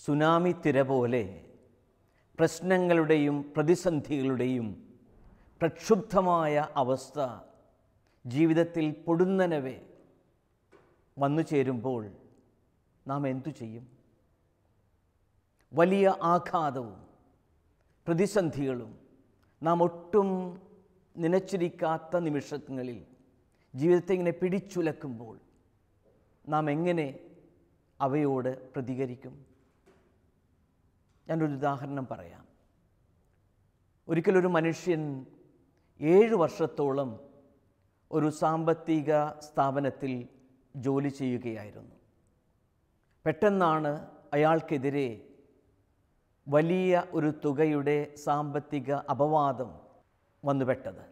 Tsunami തിര പോലെ പ്രശ്നങ്ങളുടെയും പ്രതിസന്ധികളുടെയും പ്രക്ഷുബ്ധമായ അവസ്ഥ ജീവിതത്തിൽ പൊടുന്നനവെ വന്നു ചേരുമ്പോൾ നാം എന്തു ചെയ്യും? വലിയ ആഘാതവും പ്രതിസന്ധികളും നാം ഒട്ടും നനച്ചിരിക്കാത്ത നിമിഷങ്ങളിൽ ജീവിതത്തെ ഇങ്ങനെ പിടിച്ചുലക്കുമ്പോൾ നാം എങ്ങനെ അവയോട് പ്രതികരിക്കും? ഞാനൊരു ഉദാഹരണം പറയാം. ഒരിക്കലൊരു മനുഷ്യൻ 7 വർഷത്തോളം ഒരു സാമ്പത്തിക സ്ഥാപനത്തിൽ ജോലി ചെയ്യുകയായിരുന്നു. പെട്ടെന്നാണ് അയാൾക്കെതിരെ വലിയ ഒരു തുകയുടെ സാമ്പത്തിക അപവാദം വന്നുപെട്ടത്.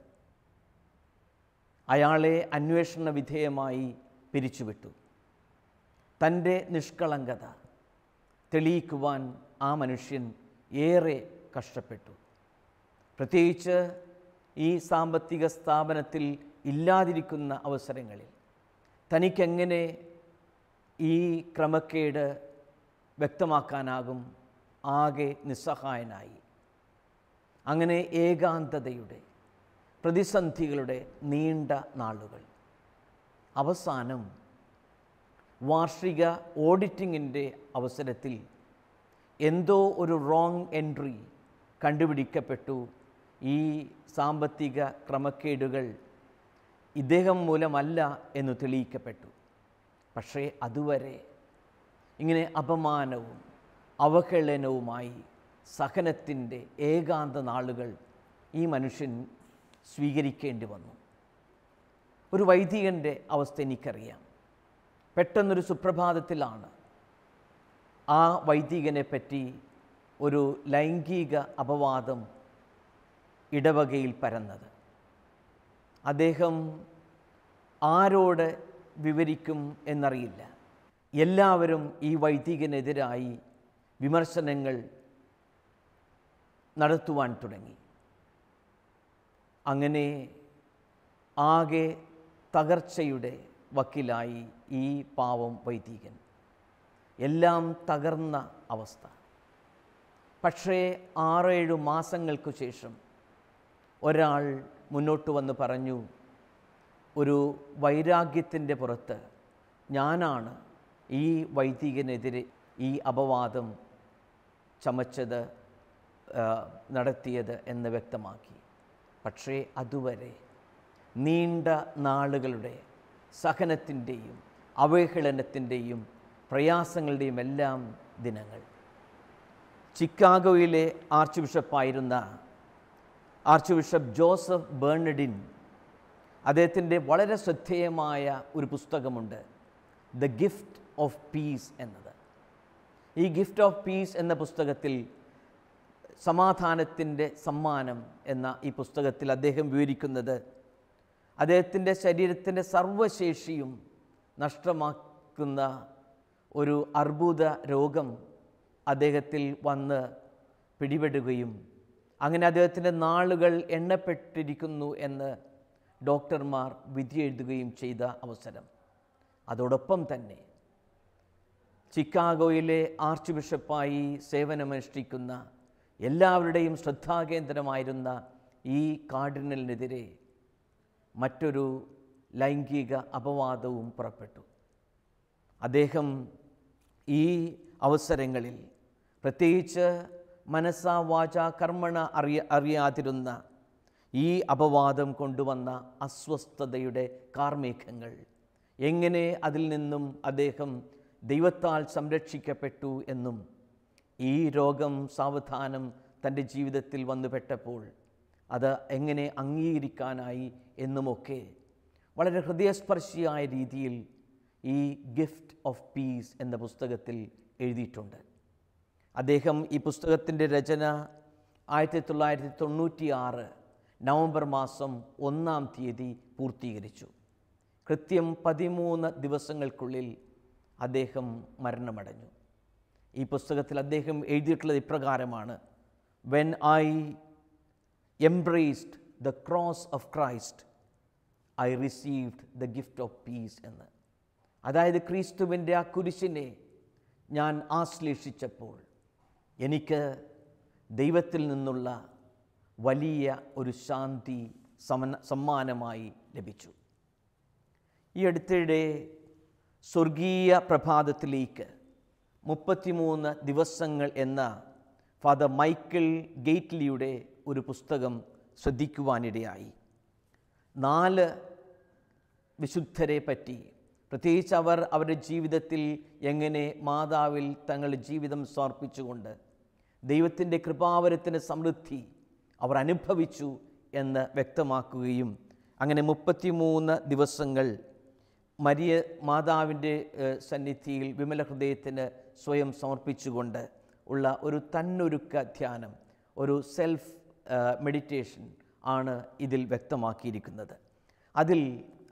അയാളെ അന്വേഷണ വിധേയമായി പിരിച്ചുവിട്ടു. തൻ്റെ നിഷ്കളങ്കത തെളിയിക്കുവാൻ ആ മനുഷ്യൻ ഏറെ കഷ്ടപ്പെട്ടു. പ്രത്യേകിച്ച് ഈ സാമ്പത്തിക സ്ഥാപനത്തിൽ ഇല്ലാതിരിക്കുന്ന അവസരങ്ങളിൽ തനിക്കെങ്ങനെ ഈ ക്രമക്കേട് വ്യക്തമാക്കാനാകും? ആകെ നിസ്സഹായനായി. അങ്ങനെ ഏകാന്തതയുടെ പ്രതിസന്ധികളുടെ നീണ്ട നാളുകൾ. അവസാനം വാർഷിക ഓഡിറ്റിങ്ങിൻ്റെ അവസരത്തിൽ എന്തോ ഒരു റോങ് എൻട്രി കണ്ടുപിടിക്കപ്പെട്ടു. ഈ സാമ്പത്തിക ക്രമക്കേടുകൾ ഇദ്ദേഹം മൂലമല്ല എന്ന് തെളിയിക്കപ്പെട്ടു. പക്ഷേ അതുവരെ ഇങ്ങനെ അപമാനവും അവഹേളനവുമായി സഹനത്തിൻ്റെ ഏകാന്ത നാളുകൾ ഈ മനുഷ്യൻ സ്വീകരിക്കേണ്ടി വന്നു. ഒരു വൈദികൻ്റെ അവസ്ഥ എനിക്കറിയാം. പെട്ടെന്നൊരു സുപ്രഭാതത്തിലാണ് ആ വൈദികനെ പറ്റി ഒരു ലൈംഗിക അപവാദം ഇടവകയിൽ പരന്നത്. അദ്ദേഹം ആരോട് വിവരിക്കും എന്നറിയില്ല. എല്ലാവരും ഈ വൈദികനെതിരായി വിമർശനങ്ങൾ നടത്തുവാൻ തുടങ്ങി. അങ്ങനെ ആകെ തകർച്ചയുടെ വക്കിലായി ഈ പാവം വൈദികൻ. എല്ലാം തകർന്ന അവസ്ഥ. പക്ഷേ 6-7 മാസങ്ങൾക്കു ശേഷം ഒരാൾ മുന്നോട്ട് വന്ന് പറഞ്ഞു, ഒരു വൈരാഗ്യത്തിൻ്റെ പുറത്ത് ഞാനാണ് ഈ വൈദികനെതിരെ ഈ അപവാദം ചമച്ചത്, നടത്തിയത് എന്ന് വ്യക്തമാക്കി. പക്ഷേ അതുവരെ നീണ്ട നാളുകളുടെ സഹനത്തിൻ്റെയും അവഹേളനത്തിൻ്റെയും പ്രയാസങ്ങളുടെയും എല്ലാം ദിനങ്ങൾ. ചിക്കാഗോയിലെ ആർച്ച് ബിഷപ്പായിരുന്ന ആർച്ച് ബിഷപ്പ് ജോസഫ് ബേർണഡിൻ, അദ്ദേഹത്തിൻ്റെ വളരെ ശ്രദ്ധേയമായ ഒരു പുസ്തകമുണ്ട്, ദ ഗിഫ്റ്റ് ഓഫ് പീസ് എന്നത്. ഈ ഗിഫ്റ്റ് ഓഫ് പീസ് എന്ന പുസ്തകത്തിൽ, സമാധാനത്തിൻ്റെ സമ്മാനം എന്ന ഈ പുസ്തകത്തിൽ അദ്ദേഹം വിവരിക്കുന്നത്, അദ്ദേഹത്തിൻ്റെ ശരീരത്തിൻ്റെ സർവ്വശേഷിയും നഷ്ടമാക്കുന്ന ഒരു അർബുദ രോഗം അദ്ദേഹത്തിൽ വന്ന് പിടിപെടുകയും അങ്ങനെ അദ്ദേഹത്തിൻ്റെ നാളുകൾ എണ്ണപ്പെട്ടിരിക്കുന്നു എന്ന് ഡോക്ടർമാർ വിധി എഴുതുകയും ചെയ്ത അവസരം. അതോടൊപ്പം തന്നെ ചിക്കാഗോയിലെ ആർച്ച് ബിഷപ്പായി സേവനമനുഷ്ഠിക്കുന്ന എല്ലാവരുടെയും ശ്രദ്ധാകേന്ദ്രമായിരുന്ന ഈ കാർഡിനലിനെതിരെ മറ്റൊരു ലൈംഗിക അപവാദവും പുറപ്പെട്ടു. അദ്ദേഹം ഈ അവസരങ്ങളിൽ പ്രത്യേകിച്ച് മനസ്സാ വാചാ കർമ്മണ അറിയാതിരുന്ന ഈ അപവാദം കൊണ്ടുവന്ന അസ്വസ്ഥതയുടെ കാർമേഘങ്ങൾ, എങ്ങനെ അതിൽ നിന്നും അദ്ദേഹം ദൈവത്താൽ സംരക്ഷിക്കപ്പെട്ടു എന്നും ഈ രോഗം സാവധാനം തൻ്റെ ജീവിതത്തിൽ വന്നുപെട്ടപ്പോൾ അത് എങ്ങനെ അംഗീകരിക്കാനായി എന്നുമൊക്കെ വളരെ ഹൃദയസ്പർശിയായ രീതിയിൽ ഈ ഗിഫ്റ്റ് ഓഫ് പീസ് എന്ന പുസ്തകത്തിൽ എഴുതിയിട്ടുണ്ട്. അദ്ദേഹം ഈ പുസ്തകത്തിൻ്റെ രചന 1996 നവംബർ മാസം 1-ാം തീയതി പൂർത്തീകരിച്ചു. കൃത്യം 13 ദിവസങ്ങൾക്കുള്ളിൽ അദ്ദേഹം മരണമടഞ്ഞു. ഈ പുസ്തകത്തിൽ അദ്ദേഹം എഴുതിയിട്ടുള്ളത് ഇപ്രകാരമാണ്: when I embraced the cross of Christ I received the gift of peace എന്ന്. അതായത് ക്രിസ്തുവിൻ്റെ ആ കുരിശിനെ ഞാൻ ആശ്ലേഷിച്ചപ്പോൾ എനിക്ക് ദൈവത്തിൽ നിന്നുള്ള വലിയ ഒരു ശാന്തി സമ്മാനമായി ലഭിച്ചു. ഈ അടുത്തിടെ സ്വർഗീയ പ്രഭാതത്തിലേക്ക് 33 ദിവസങ്ങൾ എന്ന ഫാദർ മൈക്കിൾ ഗേറ്റ്ലിയുടെ ഒരു പുസ്തകം ശ്രദ്ധിക്കുവാനിടയായി. 4 വിശുദ്ധരെ പറ്റി, പ്രത്യേകിച്ച് അവരുടെ ജീവിതത്തിൽ എങ്ങനെ മാതാവിൽ തങ്ങളുടെ ജീവിതം സമർപ്പിച്ചുകൊണ്ട് ദൈവത്തിൻ്റെ കൃപാവരത്തിൻ്റെ സമൃദ്ധി അവർ അനുഭവിച്ചു എന്ന് വ്യക്തമാക്കുകയും അങ്ങനെ 33 ദിവസങ്ങൾ മാതാവിൻ്റെ സന്നിധിയിൽ വിമല ഹൃദയത്തിന് സ്വയം സമർപ്പിച്ചുകൊണ്ട് ഉള്ള ഒരു തന്നൊരുക്ക ധ്യാനം, ഒരു സെൽഫ് മെഡിറ്റേഷൻ ആണ് ഇതിൽ വ്യക്തമാക്കിയിരിക്കുന്നത്.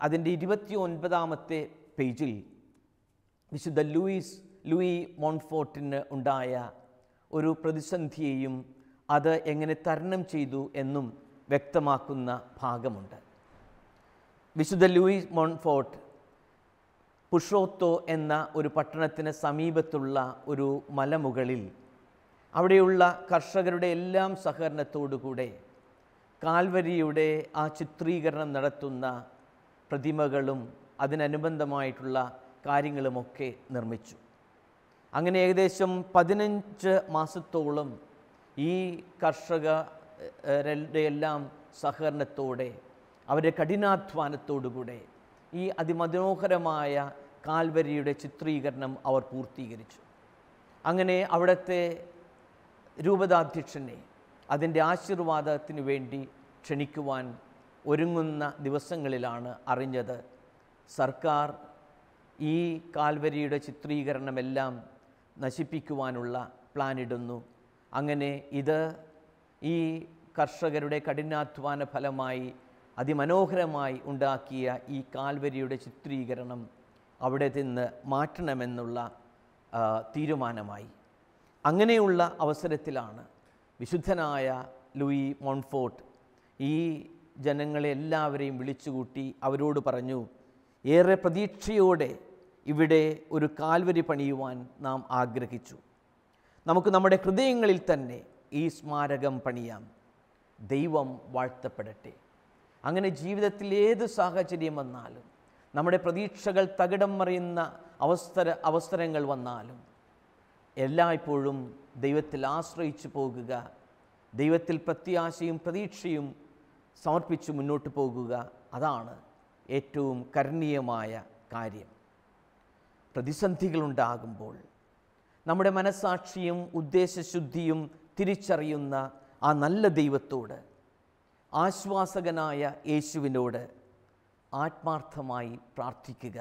അതിൻ്റെ 29ാമത്തെ പേജിൽ വിശുദ്ധ ലൂയി മോൺഫോർട്ടിന് ഉണ്ടായ ഒരു പ്രതിസന്ധിയെയും അത് എങ്ങനെ തരണം ചെയ്തു എന്നും വ്യക്തമാക്കുന്ന ഭാഗമുണ്ട്. വിശുദ്ധ ലൂയി മോൺഫോർട്ട് പുഷോത്തോ എന്ന ഒരു പട്ടണത്തിന് സമീപത്തുള്ള ഒരു മലമുകളിൽ അവിടെയുള്ള കർഷകരുടെ എല്ലാം സഹകരണത്തോടുകൂടെ കാൽവരിയുടെ ആ ചിത്രീകരണം നടത്തുന്ന പ്രതിമകളും അതിനനുബന്ധമായിട്ടുള്ള കാര്യങ്ങളുമൊക്കെ നിർമ്മിച്ചു. അങ്ങനെ ഏകദേശം 15 മാസത്തോളം ഈ കർഷകരുടെ എല്ലാം സഹകരണത്തോടെ അവരുടെ കഠിനാധ്വാനത്തോടുകൂടെ ഈ അതിമനോഹരമായ കാൽവരിയുടെ ചിത്രീകരണം അവർ പൂർത്തീകരിച്ചു. അങ്ങനെ അവിടുത്തെ രൂപതാധ്യക്ഷനെ അതിൻ്റെ ആശീർവാദത്തിന് വേണ്ടി ക്ഷണിക്കുവാൻ ഒരുങ്ങുന്ന ദിവസങ്ങളിലാണ് അറിഞ്ഞത് സർക്കാർ ഈ കാൽവരിയുടെ ചിത്രീകരണമെല്ലാം നശിപ്പിക്കുവാനുള്ള പ്ലാനിടുന്നു. അങ്ങനെ ഇത് ഈ കർഷകരുടെ കഠിനാധ്വാന ഫലമായി അതിമനോഹരമായി ഉണ്ടാക്കിയ ഈ കാൽവരിയുടെ ചിത്രീകരണം അവിടെ നിന്ന് മാറ്റണമെന്നുള്ള തീരുമാനമായി. അങ്ങനെയുള്ള അവസരത്തിലാണ് വിശുദ്ധനായ ലൂയി മോൺഫോർട്ട് ഈ ജനങ്ങളെ എല്ലാവരെയും വിളിച്ചുകൂട്ടി അവരോട് പറഞ്ഞു, ഏറെ പ്രതീക്ഷയോടെ ഇവിടെ ഒരു കാൽവരി പണിയുവാൻ നാം ആഗ്രഹിച്ചു. നമുക്ക് നമ്മുടെ ഹൃദയങ്ങളിൽ തന്നെ ഈ സ്മാരകം പണിയാം. ദൈവം വാഴ്ത്തപ്പെടട്ടെ. അങ്ങനെ ജീവിതത്തിൽ ഏത് സാഹചര്യം വന്നാലും, നമ്മുടെ പ്രതീക്ഷകൾ തകിടം മറിയുന്ന അവസരങ്ങൾ വന്നാലും എല്ലായ്പ്പോഴും ദൈവത്തിൽ ആശ്രയിച്ചു പോകുക, ദൈവത്തിൽ പ്രത്യാശയും പ്രതീക്ഷയും സമർപ്പിച്ച് മുന്നോട്ട് പോകുക, അതാണ് ഏറ്റവും കരണീയമായ കാര്യം. പ്രതിസന്ധികളുണ്ടാകുമ്പോൾ നമ്മുടെ മനസ്സാക്ഷിയും ഉദ്ദേശശുദ്ധിയും തിരിച്ചറിയുന്ന ആ നല്ല ദൈവത്തോട്, ആശ്വാസകനായ യേശുവിനോട് ആത്മാർത്ഥമായി പ്രാർത്ഥിക്കുക.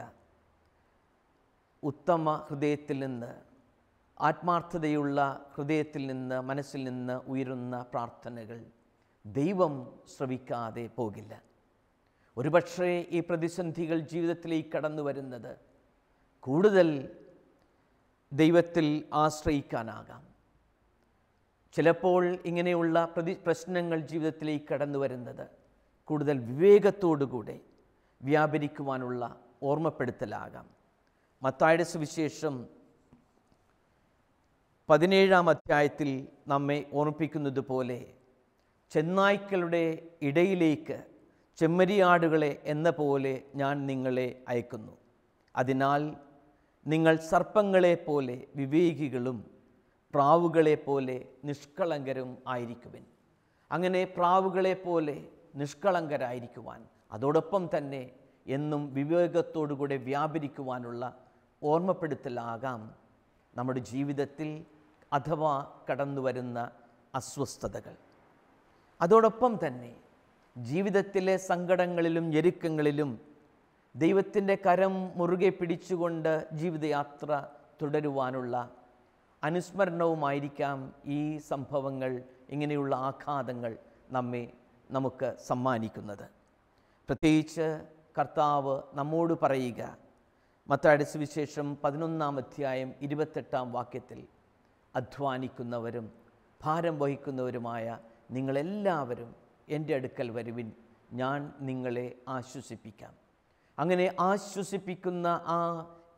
ഉത്തമ ഹൃദയത്തിൽ നിന്ന്, ആത്മാർത്ഥതയുള്ള ഹൃദയത്തിൽ നിന്ന്, മനസ്സിൽ നിന്ന് ഉയരുന്ന പ്രാർത്ഥനകൾ ദൈവം ശ്രവിക്കാതെ പോകില്ല. ഒരുപക്ഷേ ഈ പ്രതിസന്ധികൾ ജീവിതത്തിലേക്ക് കടന്നു വരുന്നത് കൂടുതൽ ദൈവത്തിൽ ആശ്രയിക്കാനാകാം. ചിലപ്പോൾ ഇങ്ങനെയുള്ള പ്രശ്നങ്ങൾ ജീവിതത്തിലേക്ക് കടന്നു വരുന്നത് കൂടുതൽ വിവേകത്തോടുകൂടെ വ്യാപരിക്കുവാനുള്ള ഓർമ്മപ്പെടുത്തലാകാം. മത്തായിയുടെ സുവിശേഷം 17-ാം അധ്യായത്തിൽ നമ്മെ ഓർമ്മിപ്പിക്കുന്നത് പോലെ, ചെന്നായ്ക്കളുടെ ഇടയിലേക്ക് ചെമ്മരിയാടുകളെ എന്ന പോലെ ഞാൻ നിങ്ങളെ അയക്കുന്നു. അതിനാൽ നിങ്ങൾ സർപ്പങ്ങളെ പോലെ വിവേകികളും പ്രാവുകളെ പോലെ നിഷ്കളങ്കരും ആയിരിക്കുവിൻ. അങ്ങനെ പ്രാവുകളെ പോലെ നിഷ്കളങ്കരായിരിക്കുവാൻ, അതോടൊപ്പം തന്നെ എന്നും വിവേകത്തോടുകൂടെ വ്യാപരിക്കുവാനുള്ള ഓർമ്മപ്പെടുത്തലാകാം നമ്മുടെ ജീവിതത്തിൽ അഥവാ കടന്നു വരുന്ന അസ്വസ്ഥതകൾ. അതോടൊപ്പം തന്നെ ജീവിതത്തിലെ സങ്കടങ്ങളിലും ഞെരുക്കങ്ങളിലും ദൈവത്തിൻ്റെ കരം മുറുകെ പിടിച്ചുകൊണ്ട് ജീവിതയാത്ര തുടരുവാനുള്ള അനുസ്മരണവുമായിരിക്കാം ഈ സംഭവങ്ങൾ, ഇങ്ങനെയുള്ള ആഘാതങ്ങൾ നമുക്ക് സമ്മാനിക്കുന്നത്. പ്രത്യേകിച്ച് കർത്താവ് നമ്മോട് പറയുക, മത്തായിയുടെ സുവിശേഷം 11-ാം അധ്യായം 28-ാം വാക്യത്തിൽ, അധ്വാനിക്കുന്നവരും ഭാരം വഹിക്കുന്നവരുമായ നിങ്ങളെല്ലാവരും എൻ്റെ അടുക്കൽ വരുവിൻ, ഞാൻ നിങ്ങളെ ആശ്വസിപ്പിക്കാം. അങ്ങനെ ആശ്വസിപ്പിക്കുന്ന ആ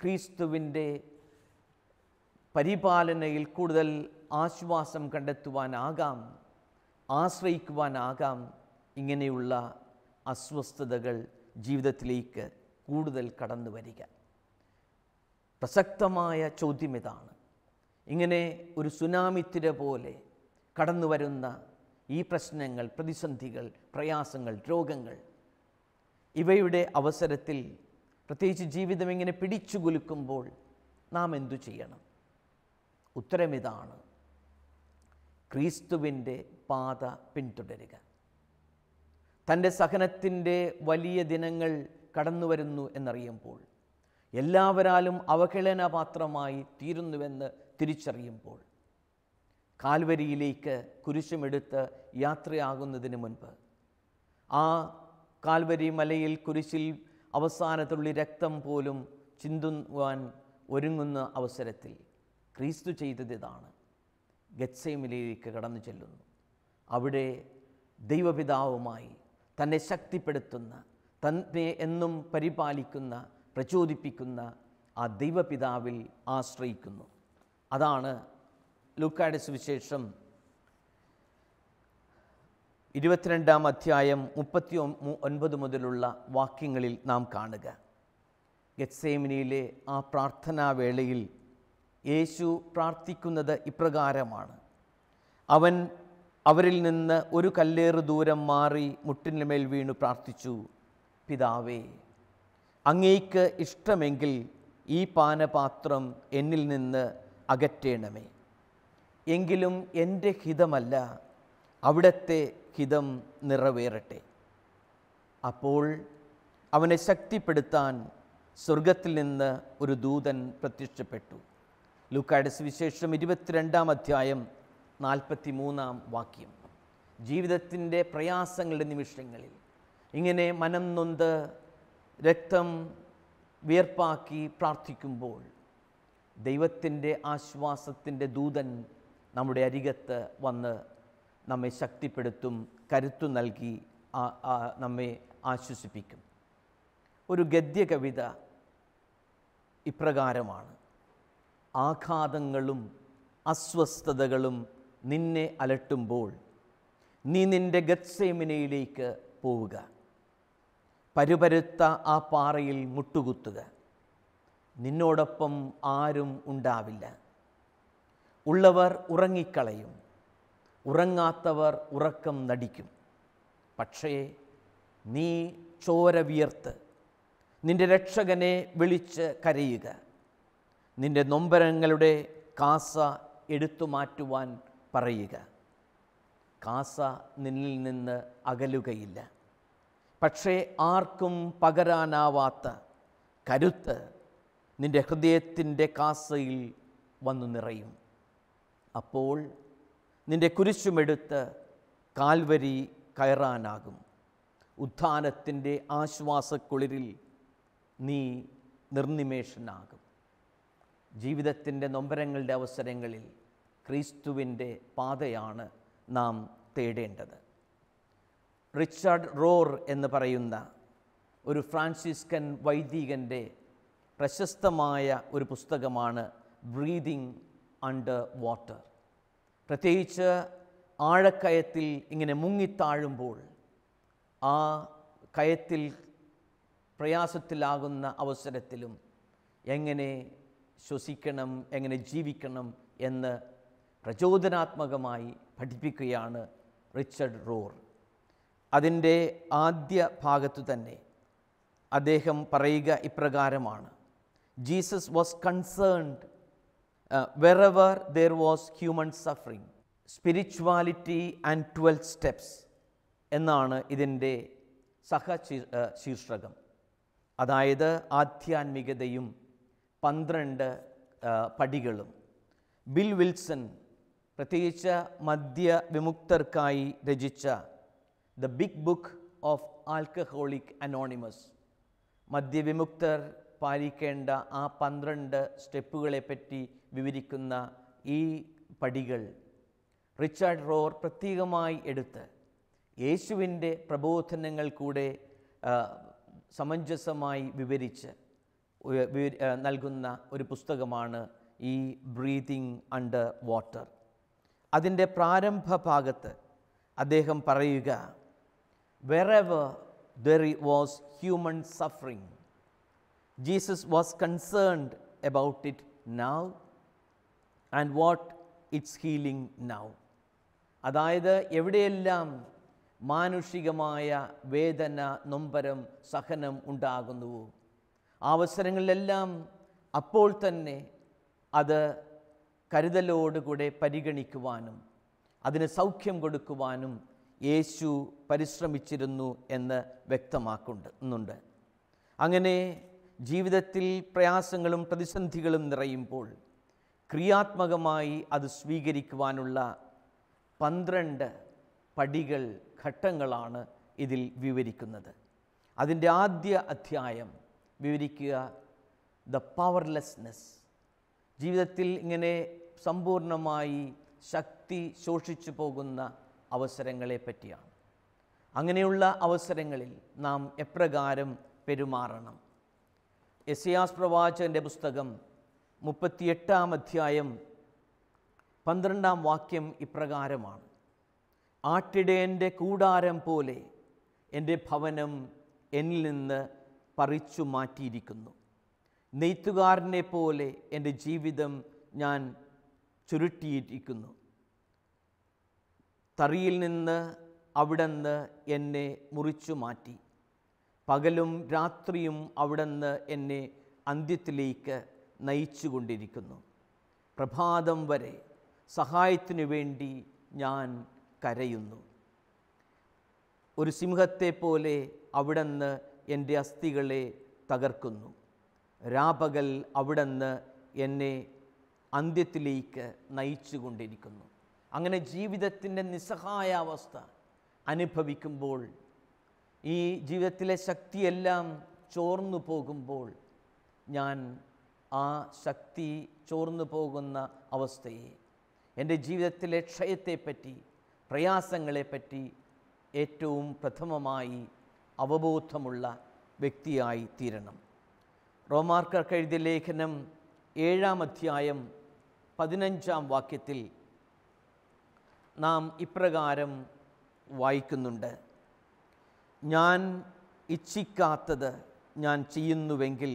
ക്രിസ്തുവിൻ്റെ പരിപാലനയിൽ കൂടുതൽ ആശ്വാസം കണ്ടെത്തുവാനാകാം, ആശ്രയിക്കുവാനാകാം ഇങ്ങനെയുള്ള അസ്വസ്ഥതകൾ ജീവിതത്തിലേക്ക് കൂടുതൽ കടന്നു വരിക. പ്രസക്തമായ ചോദ്യം ഇതാണ്. ഇങ്ങനെ ഒരു സുനാമി തിര പോലെ കടന്നു വരുന്ന ഈ പ്രശ്നങ്ങൾ, പ്രതിസന്ധികൾ, പ്രയാസങ്ങൾ, രോഗങ്ങൾ, ഇവയുടെ അവസരത്തിൽ പ്രത്യേകിച്ച് ജീവിതം ഇങ്ങനെ പിടിച്ചു കുലുക്കുമ്പോൾ നാം എന്തു ചെയ്യണം? ഉത്തരമിതാണ്: ക്രിസ്തുവിൻ്റെ പാത പിന്തുടരുക. തൻ്റെ സഹനത്തിൻ്റെ വലിയ ദിനങ്ങൾ കടന്നു വരുന്നു എന്നറിയുമ്പോൾ, എല്ലാവരാലും അവഹേളനപാത്രമായി തീരുന്നുവെന്ന് തിരിച്ചറിയുമ്പോൾ, കാൽവരിയിലേക്ക് കുരിശുമെടുത്ത് യാത്രയാകുന്നതിന് മുൻപ്, ആ കാൽവരി മലയിൽ കുരിശിൽ അവസാനത്തുള്ളി രക്തം പോലും ചിന്തുവാൻ ഒരുങ്ങുന്ന അവസരത്തിൽ ക്രിസ്തു ചെയ്തത് ഇതാണ്: ഗത്സേമനയിലേക്ക് കടന്നു ചെല്ലുന്നു. അവിടെ ദൈവപിതാവുമായി തന്നെ ശക്തിപ്പെടുത്തുന്ന, തന്നെ എന്നും പരിപാലിക്കുന്ന, പ്രചോദിപ്പിക്കുന്ന ആ ദൈവപിതാവിൽ ആശ്രയിക്കുന്നു. അതാണ് ലൂക്കായുടെ സുവിശേഷം 22-ാം അധ്യായം 39 മുതലുള്ള വാക്യങ്ങളിൽ നാം കാണുക. ഗത്സേമനയിലെ ആ പ്രാർത്ഥനാ വേളയിൽ യേശു പ്രാർത്ഥിക്കുന്നത് ഇപ്രകാരമാണ്: അവൻ അവരിൽ നിന്ന് ഒരു കല്ലേറ് ദൂരം മാറി മുട്ടിന്മേൽ വീണു പ്രാർത്ഥിച്ചു, പിതാവേ, അങ്ങേക്ക് ഇഷ്ടമെങ്കിൽ ഈ പാനപാത്രം എന്നിൽ നിന്ന് അകറ്റേണമേ. എങ്കിലും എൻ്റെ ഹിതമല്ല, അവിടുത്തെ ഹിതം നിറവേറട്ടെ. അപ്പോൾ അവനെ ശക്തിപ്പെടുത്താൻ സ്വർഗത്തിൽ നിന്ന് ഒരു ദൂതൻ പ്രത്യക്ഷപ്പെട്ടു. ലൂക്കായുടെ സുവിശേഷം 22-ാം അധ്യായം 43-ാം വാക്യം. ജീവിതത്തിൻ്റെ പ്രയാസങ്ങളുടെ നിമിഷങ്ങളിൽ ഇങ്ങനെ മനം നൊന്ത് രക്തം വിയർപ്പാക്കി പ്രാർത്ഥിക്കുമ്പോൾ ദൈവത്തിൻ്റെ ആശ്വാസത്തിൻ്റെ ദൂതൻ നമ്മുടെ അരികത്ത് വന്ന് നമ്മെ ശക്തിപ്പെടുത്തും, കരുത്തു നൽകി നമ്മെ ആശ്വസിപ്പിക്കും. ഒരു ഗദ്യകവിത ഇപ്രകാരമാണ്: ആഘാതങ്ങളും അസ്വസ്ഥതകളും നിന്നെ അലട്ടുമ്പോൾ നീ നിൻ്റെ ഗത്സേമനയിലേക്ക് പോവുക. പരുപരുത്ത ആ പാറയിൽ മുട്ടുകുത്തുക. നിന്നോടൊപ്പം ആരും ഉണ്ടാവില്ല. ഉള്ളവർ ഉറങ്ങിക്കളയും, ഉറങ്ങാത്തവർ ഉറക്കം നടിക്കും. പക്ഷേ നീ ചോര വിയർത്ത് നിൻ്റെ രക്ഷകനെ വിളിച്ച് കരയുക. നിൻ്റെ നൊമ്പരങ്ങളുടെ കാസ എടുത്തു മാറ്റുവാൻ പറയുക. കാസ നിന്നിൽ നിന്ന് അകലുകയില്ല. പക്ഷേ ആർക്കും പകരാനാവാത്ത കരുത്ത് നിൻ്റെ ഹൃദയത്തിൻ്റെ കാസയിൽ വന്നു നിറയും. അപ്പോൾ നിൻ്റെ കുരിശുമെടുത്ത് കാൽവരി കയറാനാകും. ഉത്ഥാനത്തിൻ്റെ ആശ്വാസക്കുളിരിൽ നീ നിർനിമേഷനാകും. ജീവിതത്തിൻ്റെ നൊമ്പരങ്ങളുടെ അവസരങ്ങളിൽ ക്രിസ്തുവിൻ്റെ പാതയാണ് നാം തേടേണ്ടത്. റിച്ചാർഡ് റോർ എന്ന് പറയുന്ന ഒരു ഫ്രാൻസിസ്കൻ വൈദികൻ്റെ പ്രശസ്തമായ ഒരു പുസ്തകമാണ് ബ്രീതിങ് അണ്ടർ വാട്ടർ. പ്രത്യേകിച്ച് ആഴക്കയത്തിൽ ഇങ്ങനെ മുങ്ങിത്താഴുമ്പോൾ, ആ കയത്തിൽ പ്രയാസത്തിലാകുന്ന അവസരത്തിലും എങ്ങനെ ശ്വസിക്കണം, എങ്ങനെ ജീവിക്കണം എന്ന് പ്രചോദനാത്മകമായി പഠിപ്പിക്കുകയാണ് റിച്ചാർഡ് റോർ. അതിൻ്റെ ആദ്യ ഭാഗത്തു തന്നെ അദ്ദേഹം പറയുക ഇപ്രകാരമാണ്: Jesus was concerned wherever there was human suffering, spirituality and 12 steps എന്നാണ് ഇതിൻ്റെ ശീർഷകം. അതായത് ആധ്യാത്മികതയും 12 പടികളും. ബിൽ വിൽസൺ പ്രത്യേകിച്ച് മദ്യവിമുക്തർക്കായി രചിച്ച the big book of alcoholic anonymous, മദ്യവിമുക്തർ പാലിക്കേണ്ട ആ 12 സ്റ്റെപ്പുകളെപ്പറ്റി വിവരിക്കുന്ന ഈ പടികൾ റിച്ചാർഡ് റോർ പ്രത്യേകമായി എടുത്ത് യേശുവിൻ്റെ പ്രബോധനങ്ങൾ കൂടെ സമഞ്ജസമായി വിവരിച്ച് നൽകുന്ന ഒരു പുസ്തകമാണ് ഈ ബ്രീതിങ് അണ്ടർ വാട്ടർ. അതിൻ്റെ പ്രാരംഭ ഭാഗത്ത് അദ്ദേഹം പറയുക, wherever there was human suffering, Jesus was concerned about it now and what it's healing now. അതായത് എവിടെയെല്ലാം മാനുഷികമായ വേദന, നൊമ്പരം, സഹനം ഉണ്ടാകുന്നുവോ ആ അവസരങ്ങളിലെല്ലാം അപ്പോൾ തന്നെ അത് കരുതലോടുകൂടെ പരിഗണിക്കുവാനും അതിന് സൗഖ്യം കൊടുക്കുവാനും യേശു പരിശ്രമിച്ചിരുന്നു എന്ന് വ്യക്തമാക്കുന്നുണ്ട്. അങ്ങനെ ജീവിതത്തിൽ പ്രയാസങ്ങളും പ്രതിസന്ധികളും നിറയുമ്പോൾ ക്രിയാത്മകമായി അത് സ്വീകരിക്കുവാനുള്ള 12 പടികൾ, ഘട്ടങ്ങളാണ് ഇതിൽ വിവരിക്കുന്നത്. അതിൻ്റെ ആദ്യ അധ്യായം വിവരിക്കുക ദ പവർലെസ്നെസ്. ജീവിതത്തിൽ ഇങ്ങനെ സമ്പൂർണമായി ശക്തി ശോഷിച്ചു പോകുന്ന അവസരങ്ങളെ പറ്റിയാണ്. അങ്ങനെയുള്ള അവസരങ്ങളിൽ നാം എപ്രകാരം പെരുമാറണം? യെശയ്യാസ് പ്രവാചകൻ്റെ പുസ്തകം 38-ാം അധ്യായം 12-ാം വാക്യം ഇപ്രകാരമാണ്: ആട്ടിടയൻ്റെ കൂടാരം പോലെ എൻ്റെ ഭവനം എന്നിൽ നിന്ന് പറിച്ചു മാറ്റിയിരിക്കുന്നു. നെയ്ത്തുകാരനെ പോലെ എൻ്റെ ജീവിതം ഞാൻ ചുരുട്ടിയിരിക്കുന്നു. തറിയിൽ നിന്ന് അവിടുന്ന് എന്നെ മുറിച്ചു മാറ്റി. പകലും രാത്രിയും അവിടുന്ന് എന്നെ അന്ത്യത്തിലേക്ക് നയിച്ചു കൊണ്ടിരിക്കുന്നു. പ്രഭാതം വരെ സഹായത്തിനു വേണ്ടി ഞാൻ കരയുന്നു. ഒരു സിംഹത്തെ പോലെ അവിടുന്ന് എൻ്റെ അസ്ഥികളെ തകർക്കുന്നു. രാപകൽ അവിടുന്ന് എന്നെ അന്ത്യത്തിലേക്ക് നയിച്ചു കൊണ്ടിരിക്കുന്നു. അങ്ങനെ ജീവിതത്തിൻ്റെ നിസ്സഹായാവസ്ഥ അനുഭവിക്കുമ്പോൾ, ഈ ജീവിതത്തിലെ ശക്തിയെല്ലാം ചോർന്നു പോകുമ്പോൾ, ഞാൻ ആ ശക്തി ചോർന്നു പോകുന്ന അവസ്ഥയെ, എൻ്റെ ജീവിതത്തിലെ ക്ഷയത്തെപ്പറ്റി, പ്രയാസങ്ങളെപ്പറ്റി ഏറ്റവും പ്രഥമമായി അവബോധമുള്ള വ്യക്തിയായി തീരണം. റോമാക്കാർക്ക് എഴുതിയ ലേഖനം 7-ാം അധ്യായം 15-ാം വാക്യത്തിൽ നാം ഇപ്രകാരം വായിക്കുന്നുണ്ട്: ഞാൻ ഇച്ഛിക്കാത്തത് ഞാൻ ചെയ്യുന്നുവെങ്കിൽ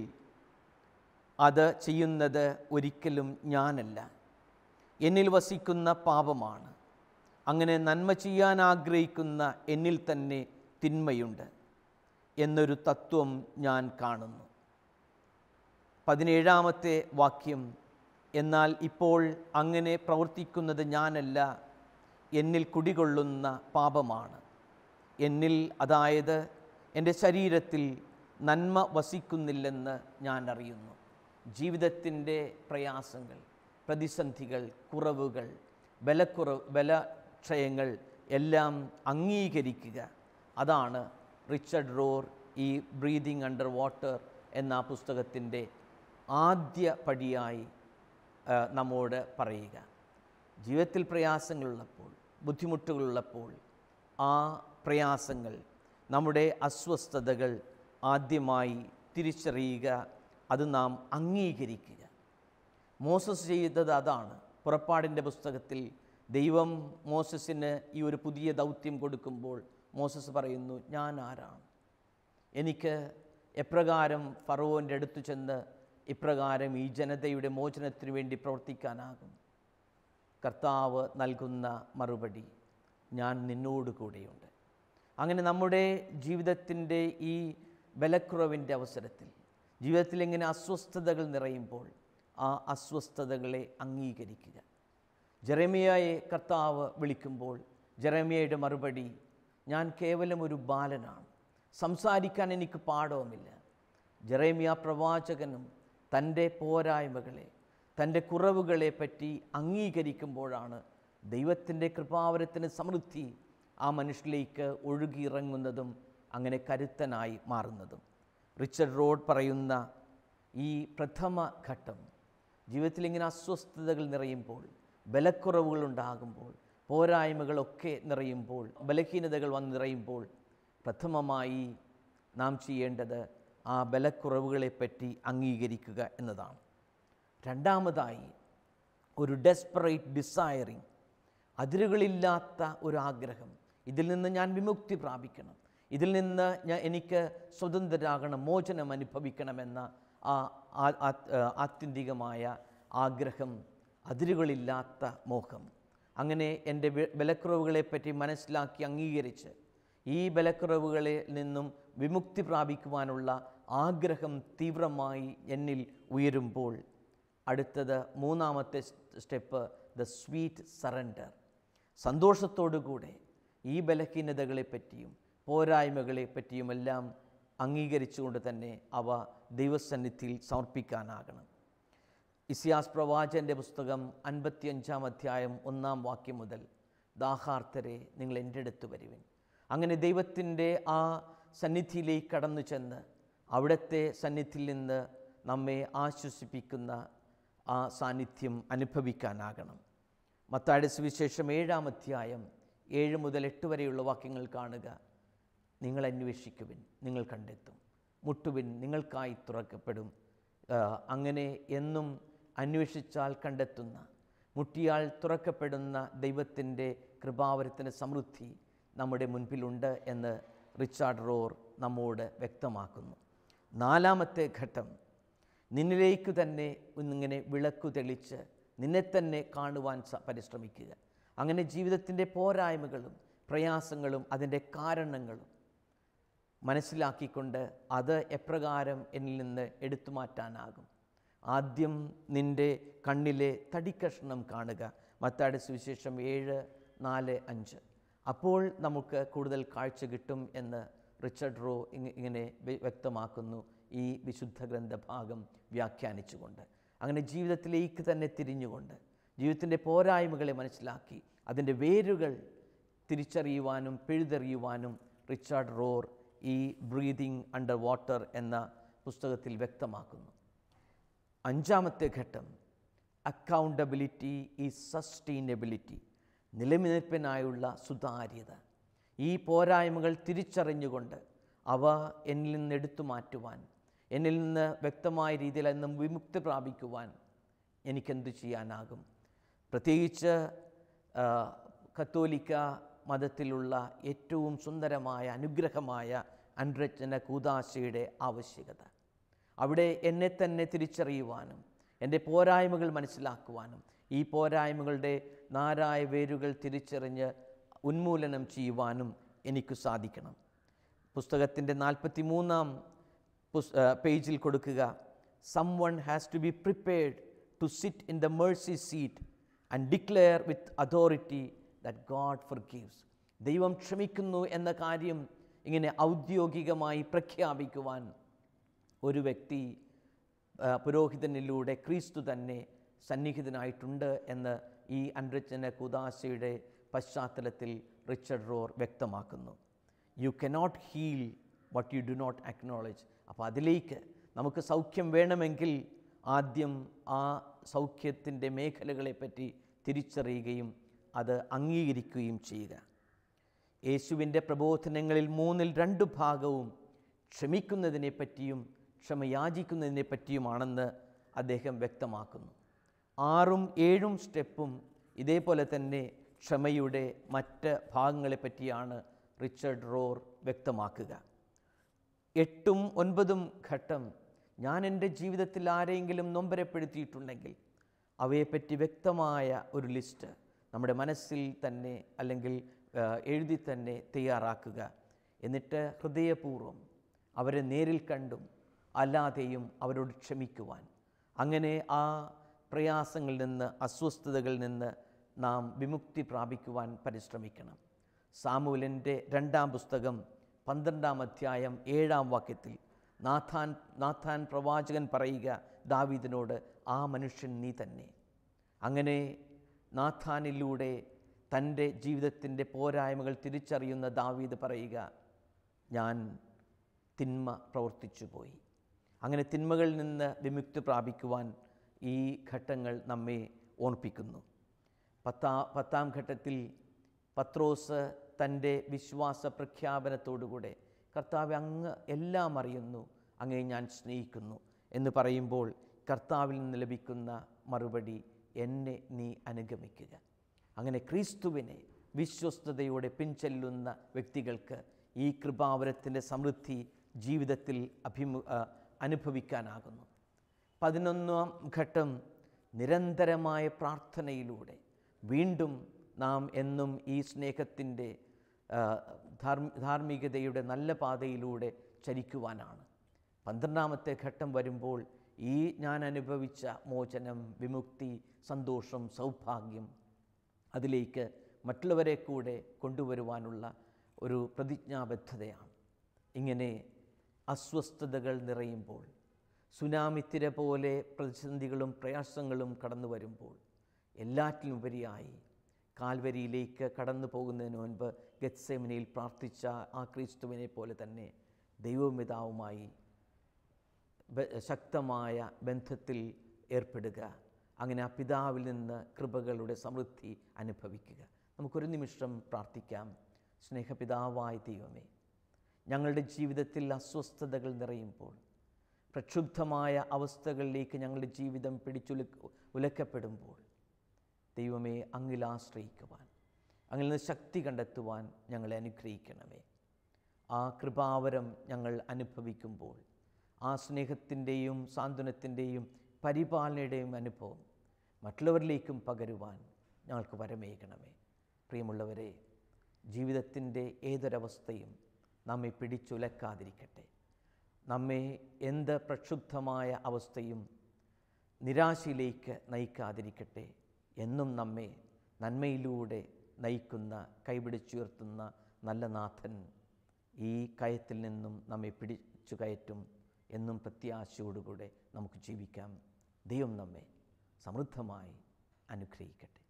അത് ചെയ്യുന്നത് ഒരിക്കലും ഞാനല്ല, എന്നിൽ വസിക്കുന്ന പാപമാണ്. അങ്ങനെ നന്മ ചെയ്യാൻ ആഗ്രഹിക്കുന്ന എന്നിൽ തന്നെ തിന്മയുണ്ട് എന്നൊരു തത്വം ഞാൻ കാണുന്നു. 17-ാമത്തെ വാക്യം: എന്നാൽ ഇപ്പോൾ അങ്ങനെ പ്രവർത്തിക്കുന്നത് ഞാനല്ല, എന്നിൽ കുടികൊള്ളുന്ന പാപമാണ്. എന്നിൽ, അതായത് എൻ്റെ ശരീരത്തിൽ നന്മ വസിക്കുന്നില്ലെന്ന് ഞാൻ അറിയുന്നു. ജീവിതത്തിൻ്റെ പ്രയാസങ്ങൾ, പ്രതിസന്ധികൾ, കുറവുകൾ, ബലക്ഷയങ്ങൾ എല്ലാം അംഗീകരിക്കുക. അതാണ് റിച്ചാർഡ് റോർ ഈ ബ്രീതിങ് അണ്ടർ വാട്ടർ എന്ന പുസ്തകത്തിൻ്റെ ആദ്യ പടിയായി നമ്മോട് പറയുക. ജീവിതത്തിൽ പ്രയാസങ്ങളുള്ളപ്പോൾ, ബുദ്ധിമുട്ടുകളുള്ളപ്പോൾ ആ പ്രയാസങ്ങൾ, നമ്മുടെ അസ്വസ്ഥതകൾ ആദ്യമായി തിരിച്ചറിയുക, അത് നാം അംഗീകരിക്കുക. മോസസ് ചെയ്തത് അതാണ്. പുറപ്പാടിൻ്റെ പുസ്തകത്തിൽ ദൈവം മോസസിന് ഈ ഒരു പുതിയ ദൗത്യം കൊടുക്കുമ്പോൾ മോസസ് പറയുന്നു, ഞാൻ ആരാണ്? എനിക്ക് എപ്രകാരം ഫറവോൻ്റെ അടുത്ത് ചെന്ന് ഇപ്രകാരം ഈ ജനതയുടെ മോചനത്തിനു വേണ്ടി പ്രവർത്തിക്കാനാകും? കർത്താവ് നൽകുന്ന മറുപടി, ഞാൻ നിന്നോട് കൂടെയുണ്ട്. അങ്ങനെ നമ്മുടെ ജീവിതത്തിൻ്റെ ഈ ബലക്കുറവിൻ്റെ അവസരത്തിൽ, ജീവിതത്തിൽ ഇങ്ങനെ അസ്വസ്ഥതകൾ നിറയുമ്പോൾ ആ അസ്വസ്ഥതകളെ അംഗീകരിക്കുക. ജെറമ്യായെ കർത്താവ് വിളിക്കുമ്പോൾ ജെറമ്യയുടെ മറുപടി, ഞാൻ കേവലം ഒരു ബാലനാണ്, സംസാരിക്കാൻ എനിക്ക് പാഠവുമില്ല. ജെറമ്യ പ്രവാചകനും തൻ്റെ പോരായ്മകളെ, തൻ്റെ കുറവുകളെ പറ്റി അംഗീകരിക്കുമ്പോഴാണ് ദൈവത്തിൻ്റെ കൃപാവരത്തിന് സമൃദ്ധി ആ മനുഷ്യരിലേക്ക് ഒഴുകിയിറങ്ങുന്നതും അങ്ങനെ കരുത്തനായി മാറുന്നതും. റിച്ചാർഡ് റോർ പറയുന്ന ഈ പ്രഥമ ഘട്ടം, ജീവിതത്തിൽ ഇങ്ങനെ അസ്വസ്ഥതകൾ നിറയുമ്പോൾ ബലക്കുറവുകളുണ്ടാകുമ്പോൾ, പോരായ്മകളൊക്കെ നിറയുമ്പോൾ, ബലഹീനതകൾ വന്ന് നിറയുമ്പോൾ പ്രഥമമായി നാം ചെയ്യേണ്ടത് ആ ബലക്കുറവുകളെപ്പറ്റി അംഗീകരിക്കുക എന്നതാണ്. രണ്ടാമതായി ഒരു ഡെസ്പറേറ്റ് ഡിസയറിങ്, അതിരുകളില്ലാത്ത ഒരു ആഗ്രഹം. ഇതിൽ നിന്ന് ഞാൻ വിമുക്തി പ്രാപിക്കണം, ഇതിൽ നിന്ന് എനിക്ക് സ്വതന്ത്രരാകണം, മോചനം അനുഭവിക്കണമെന്ന ആത്യന്തികമായ ആഗ്രഹം, അതിരുകളില്ലാത്ത മോഹം. അങ്ങനെ എൻ്റെ ബലക്കുറവുകളെപ്പറ്റി മനസ്സിലാക്കി അംഗീകരിച്ച് ഈ ബലക്കുറവുകളിൽ നിന്നും വിമുക്തി പ്രാപിക്കുവാനുള്ള ആഗ്രഹം തീവ്രമായി എന്നിൽ ഉയരുമ്പോൾ അടുത്തത് മൂന്നാമത്തെ സ്റ്റെപ്പ്, ദ സ്വീറ്റ് സറണ്ടർ. സന്തോഷത്തോടുകൂടെ ഈ ബലഹീനതകളെപ്പറ്റിയും പോരായ്മകളെപ്പറ്റിയുമെല്ലാം അംഗീകരിച്ചുകൊണ്ട് തന്നെ അവ ദൈവസന്നിധിയിൽ സമർപ്പിക്കാനാകണം. ഇസ്യാസ് പ്രവാചകൻ്റെ പുസ്തകം 55-ാം അധ്യായം 1-ാം വാക്യം മുതൽ, ദാഹാർത്തരെ നിങ്ങൾ എൻ്റെ അടുത്ത് വരുവിൻ. അങ്ങനെ ദൈവത്തിൻ്റെ ആ സന്നിധിയിലേക്ക് കടന്നു ചെന്ന് അവിടുത്തെ സന്നിധിയിൽ നിന്ന് നമ്മെ ആശ്വസിപ്പിക്കുന്ന ആ സാന്നിധ്യം അനുഭവിക്കാനാകണം. മത്തായിയുടെ സുവിശേഷം 7-ാം അധ്യായം 7 മുതൽ 8 വരെയുള്ള വാക്യങ്ങൾ കാണുക. നിങ്ങൾ അന്വേഷിക്കുവിൻ, നിങ്ങൾ കണ്ടെത്തും, മുട്ടുവിൻ, നിങ്ങൾക്കായി തുറക്കപ്പെടും. അങ്ങനെ എന്നും അന്വേഷിച്ചാൽ കണ്ടെത്തുന്ന, മുട്ടിയാൽ തുറക്കപ്പെടുന്ന ദൈവത്തിൻ്റെ കൃപാവരത്തിൻ്റെ സമൃദ്ധി നമ്മുടെ മുൻപിലുണ്ട് എന്ന് റിച്ചാർഡ് റോർ നമ്മോട് വ്യക്തമാക്കുന്നു. നാലാമത്തെ ഘട്ടം, നിന്നിലേക്ക് തന്നെ ഇങ്ങനെ വിളക്കു തെളിച്ച് നിന്നെ തന്നെ കാണുവാൻ പരിശ്രമിക്കുക. അങ്ങനെ ജീവിതത്തിൻ്റെ പോരായ്മകളും പ്രയാസങ്ങളും അതിൻ്റെ കാരണങ്ങളും മനസ്സിലാക്കിക്കൊണ്ട് അത് എപ്രകാരം എന്നിൽ നിന്ന് എടുത്തു മാറ്റാനാകും. ആദ്യം നിൻ്റെ കണ്ണിലെ തടിക്കഷ്ണം കാണുക. മത്തായിയുടെ സുവിശേഷം 7:4-5. അപ്പോൾ നമുക്ക് കൂടുതൽ കാഴ്ച കിട്ടും എന്ന് റിച്ചാർഡ് റോ ഇങ്ങനെ വ്യക്തമാക്കുന്നു ഈ വിശുദ്ധ ഗ്രന്ഥഭാഗം വ്യാഖ്യാനിച്ചുകൊണ്ട്. അങ്ങനെ ജീവിതത്തിലേക്ക് തന്നെ തിരിഞ്ഞുകൊണ്ട് ജീവിതത്തിൻ്റെ പോരായ്മകളെ മനസ്സിലാക്കി അതിൻ്റെ വേരുകൾ തിരിച്ചറിയുവാനും പിഴുതെറിയുവാനും റിച്ചാർഡ് റോർ ഈ ബ്രീതിങ് അണ്ടർ വാട്ടർ എന്ന പുസ്തകത്തിൽ വ്യക്തമാക്കുന്നു. അഞ്ചാമത്തെ ഘട്ടം, അക്കൗണ്ടബിലിറ്റി ഈസ് സസ്റ്റൈനബിലിറ്റി, നിലനിൽപ്പിനായുള്ള സുതാര്യത. ഈ പോരായ്മകൾ തിരിച്ചറിഞ്ഞുകൊണ്ട് അവ എന്നിൽ നിന്ന് എടുത്തു മാറ്റുവാൻ, എന്നിൽ നിന്ന് വ്യക്തമായ രീതിയിൽ നിന്നും വിമുക്തി പ്രാപിക്കുവാൻ എനിക്കെന്ത് ചെയ്യാനാകും? പ്രത്യേകിച്ച് കത്തോലിക്ക മതത്തിലുള്ള ഏറ്റവും സുന്ദരമായ അനുഗ്രഹമായ അനുരഞ്ജന കൂദാശയുടെ ആവശ്യകത. അവിടെ എന്നെ തന്നെ തിരിച്ചറിയുവാനും എൻ്റെ പോരായ്മകൾ മനസ്സിലാക്കുവാനും ഈ പോരായ്മകളുടെ നാരായ വേരുകൾ തിരിച്ചറിഞ്ഞ് ഉന്മൂലനം ചെയ്യുവാനും എനിക്ക് സാധിക്കണം. പുസ്തകത്തിൻ്റെ 43-ാം പേജിൽ കൊടുക്കുക, someone has to be prepared to sit in the mercy seat and declare with authority that God forgives. ദൈവം ക്ഷമിക്കുന്നു എന്ന കാര്യം ഇങ്ങനെ ഔദ്യോഗികമായി പ്രഖ്യാപിക്കുവാൻ ഒരു വ്യക്തി പുരോഹിതനിലൂടെ ക്രിസ്തു തന്നെ സന്നിഹിതനായിട്ടുണ്ട് എന്ന് ഈ അനുരഞ്ജന കൂദാശയുടെ പശ്ചാത്തലത്തിൽ റിച്ചാർഡ് റോർ വ്യക്തമാക്കുന്നു. You cannot heal what you do not acknowledge. അപ്പോൾ അതിലേക്ക് നമുക്ക് സൗഖ്യം വേണമെങ്കിൽ ആദ്യം ആ സൗഖ്യത്തിൻ്റെ മേഖലകളെപ്പറ്റി തിരിച്ചറിയുകയും അത് അംഗീകരിക്കുകയും ചെയ്യുക. യേശുവിൻ്റെ പ്രബോധനങ്ങളിൽ 2 ഭാഗവും ക്ഷമിക്കുന്നതിനെ പറ്റിയും ക്ഷമയാചിക്കുന്നതിനെ പറ്റിയുമാണെന്ന് അദ്ദേഹം വ്യക്തമാക്കുന്നു. 6ഉം 7ഉം സ്റ്റെപ്പും ഇതേപോലെ തന്നെ ക്ഷമയുടെ മറ്റ് ഭാഗങ്ങളെപ്പറ്റിയാണ് റിച്ചാർഡ് റോർ വ്യക്തമാക്കുക. 8ഉം 9ഉം ഘട്ടം, ഞാൻ എൻ്റെ ജീവിതത്തിൽ ആരെങ്കിലും നൊമ്പരപ്പെടുത്തിയിട്ടുണ്ടെങ്കിൽ അവയെപ്പറ്റി വ്യക്തമായ ഒരു ലിസ്റ്റ് നമ്മുടെ മനസ്സിൽ തന്നെ അല്ലെങ്കിൽ എഴുതി തന്നെ തയ്യാറാക്കുക. എന്നിട്ട് ഹൃദയപൂർവ്വം അവരെ നേരിൽ കണ്ടും അല്ലാതെയും അവരോട് ക്ഷമിക്കുവാൻ, അങ്ങനെ ആ പ്രയാസങ്ങളിൽ നിന്ന് അസ്വസ്ഥതകളിൽ നിന്ന് നാം വിമുക്തി പ്രാപിക്കുവാൻ പരിശ്രമിക്കണം. സാമുവേലിൻ്റെ 2-ാം പുസ്തകം 12-ാം അധ്യായം 7-ാം വാക്യത്തിൽ നാഥാൻ പ്രവാചകൻ പറയുക ദാവീദിനോട്, ആ മനുഷ്യൻ നീ തന്നെ. അങ്ങനെ നാഥാനിലൂടെ തൻ്റെ ജീവിതത്തിൻ്റെ പോരായ്മകൾ തിരിച്ചറിയുന്ന ദാവീദ് പറയുക, ഞാൻ തിന്മ പ്രവർത്തിച്ചു പോയി. അങ്ങനെ തിന്മകളിൽ നിന്ന് വിമുക്തി പ്രാപിക്കുവാൻ ഈ ഘട്ടങ്ങൾ നമ്മെ ഓർപ്പിക്കുന്നു. പത്താം ഘട്ടത്തിൽ പത്രോസ് തൻ്റെ വിശ്വാസ പ്രഖ്യാപനത്തോടുകൂടെ കർത്താവെ, അങ്ങ് എല്ലാം അറിയുന്നു, അങ്ങേ ഞാൻ സ്നേഹിക്കുന്നു എന്ന് പറയുമ്പോൾ കർത്താവിൽ നിന്ന് ലഭിക്കുന്ന മറുപടി, എന്നെ നീ അനുഗമിക്കുക. അങ്ങനെ ക്രിസ്തുവിനെ വിശ്വസ്തയോടെ പിൻചെല്ലുന്ന വ്യക്തികൾക്ക് ഈ കൃപാവരത്തിൻ്റെ സമൃദ്ധി ജീവിതത്തിൽ അനുഭവിക്കാനാകുന്നു. 11ാം ഘട്ടം നിരന്തരമായ പ്രാർത്ഥനയിലൂടെ വീണ്ടും നാം എന്നും ഈ സ്നേഹത്തിൻ്റെ ധാർമ്മികതയുടെ നല്ല പാതയിലൂടെ ചരിക്കുവാനാണ്. 12ാമത്തെ ഘട്ടം വരുമ്പോൾ ഈ ഞാൻ അനുഭവിച്ച മോചനം, വിമുക്തി, സന്തോഷം, സൗഭാഗ്യം അതിലേക്ക് മറ്റുള്ളവരെ കൂടെ കൊണ്ടുവരുവാനുള്ള ഒരു പ്രതിജ്ഞാബദ്ധതയാണ്. ഇങ്ങനെ അസ്വസ്ഥതകൾ നിറയുമ്പോൾ, സുനാമിത്തിര പോലെ പ്രതിസന്ധികളും പ്രയാസങ്ങളും കടന്നു വരുമ്പോൾ, എല്ലാറ്റിലുപരിയായി കാൽവരിയിലേക്ക് കടന്നു പോകുന്നതിന് മുൻപ് ഗെത്സേമനയിൽ പ്രാർത്ഥിച്ച ആ ക്രിസ്തുവിനെ പോലെ തന്നെ ദൈവപിതാവുമായി ശക്തമായ ബന്ധത്തിൽ ഏർപ്പെടുക. അങ്ങനെ ആ പിതാവിൽ നിന്ന് കൃപകളുടെ സമൃദ്ധി അനുഭവിക്കുക. നമുക്കൊരു നിമിഷം പ്രാർത്ഥിക്കാം. സ്നേഹപിതാവായ ദൈവമേ, ഞങ്ങളുടെ ജീവിതത്തിൽ അസ്വസ്ഥതകൾ നിറയുമ്പോൾ, പ്രക്ഷുബ്ധമായ അവസ്ഥകളിലേക്ക് ഞങ്ങളുടെ ജീവിതം ഉലക്കപ്പെടുമ്പോൾ, ദൈവമേ, അങ്ങിൽ ആശ്രയിക്കുവാൻ, അങ്ങിൽ നിന്ന് ശക്തി കണ്ടെത്തുവാൻ ഞങ്ങളെ അനുഗ്രഹിക്കണമേ. ആ കൃപാവരം ഞങ്ങൾ അനുഭവിക്കുമ്പോൾ ആ സ്നേഹത്തിൻ്റെയും സാന്ത്വനത്തിൻ്റെയും പരിപാലനയുടെയും അനുഭവം മറ്റുള്ളവരിലേക്കും പകരുവാൻ ഞങ്ങൾക്ക് വരമേകണമേ. പ്രിയമുള്ളവരെ, ജീവിതത്തിൻ്റെ ഏതൊരവസ്ഥയും നമ്മെ പിടിച്ചുലക്കാതിരിക്കട്ടെ. നമ്മെ എന്ത് പ്രക്ഷുബ്ധമായ അവസ്ഥയും നിരാശയിലേക്ക് നയിക്കാതിരിക്കട്ടെ. എന്നും നമ്മെ നന്മയിലൂടെ നയിക്കുന്ന, കൈപിടിച്ചുയർത്തുന്ന നല്ല നാഥൻ ഈ കയത്തിൽ നിന്നും നമ്മെ പിടിച്ചു കയറ്റും എന്നും പ്രത്യാശയോടുകൂടെ നമുക്ക് ജീവിക്കാം. ദൈവം നമ്മെ സമൃദ്ധമായി അനുഗ്രഹിക്കട്ടെ.